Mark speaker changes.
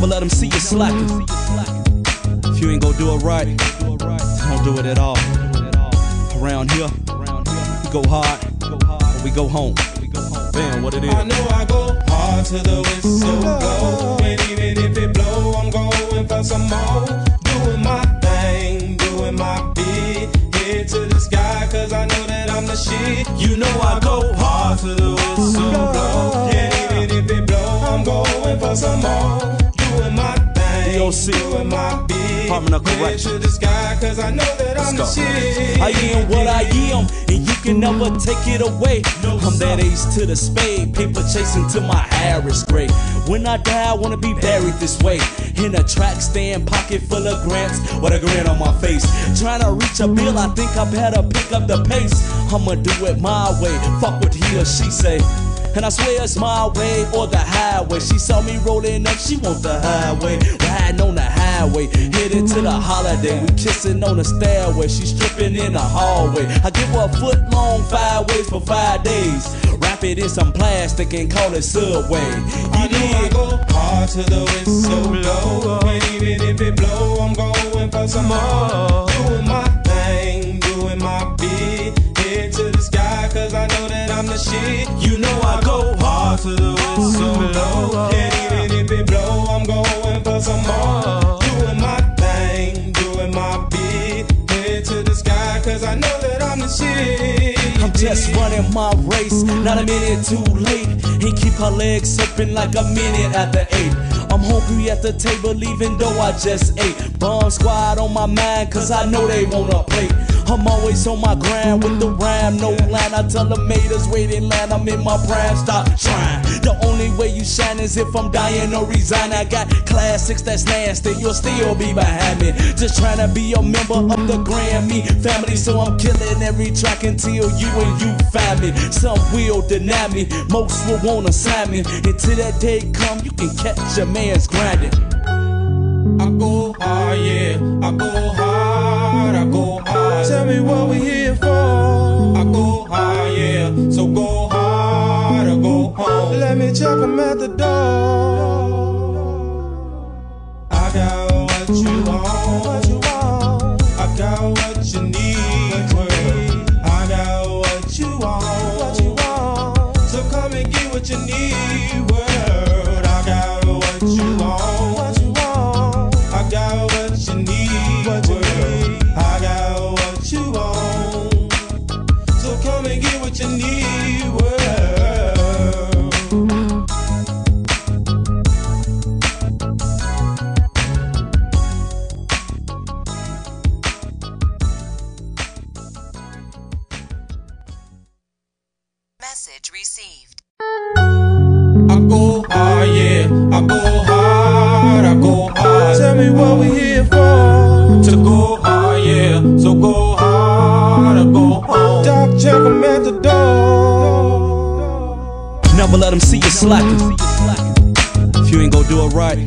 Speaker 1: Never let them see you slacking. If you ain't gon' do it right, don't do it at all. Around here, we go hard, or we go home. Damn, what it is.
Speaker 2: I know I go hard till the whistle blow, and even if it blow, I'm going for some more. Doing my thing, doing my bit, head to the sky, cause I know that I'm the shit. You know I go hard till the whistle blow, and even if it blow, I'm going for some more. Doing my thing, doing my bit, head to the sky, cause I know that I'm the shit.
Speaker 1: I am what I am, and you can never take it away. I'm that ace to the spade, paper chasing till my hair is gray. When I die, I wanna be buried this way, in a track stand, pocket full of grants, with a grin on my face. Trying to reach a bill, I think I better pick up the pace. I'ma do it my way, fuck what he or she say. And I swear it's my way or the highway. She saw me rolling up, she want the highway. Riding on the highway, headed to the holiday. We kissing on the stairway, she stripping in the hallway. I give her a foot long 5 ways for 5 days. Wrap it in some plastic and call it Subway.
Speaker 2: I know I go hard till the whistle blow, and even if it blow, I'm going for some more. Doing my thing, doing my bit, head to the sky, cause I know that I'm the shit. You know I go hard till the whistle blow, and even if it blow, I'm going for some more. Doing my thing, doing my bit, head to the sky, cause I know that I'm the shit.
Speaker 1: I'm just running my race, not a minute too late. And keep her legs open like a minute after 8. I'm hungry at the table even though I just ate. Bomb squad on my mind cause I know they want a plate. I'm always on my grind with the rhyme, no line. I tell them haters wait in line, I'm in my prime, stop trying. The only way you shine is if I'm dying or resign. I got classics that's nasty, you'll still be behind me. Just trying to be a member of the Grammy family, so I'm killing every track until you and you find me. Some will deny me, most will wanna sign me. Until that day come, you can catch your man's grinding.
Speaker 2: I go hard, yeah, I go hard, I go hard. Tell me what we here for. I go hard, yeah, so go hard or go home. Let me check them at the door. I got what you want, I got what you need, I got what you want, so come and get what you need, world. I got what you want, I got what you need, I got what you want, so come and get what you need, world.
Speaker 3: Message received.
Speaker 2: I go hard, yeah, I go hard, I go hard. Tell me what we here for. To go hard, yeah, so go hard or go home. Doc, check them at the door.
Speaker 1: Never let them see you slacking. If you ain't gon' do it right,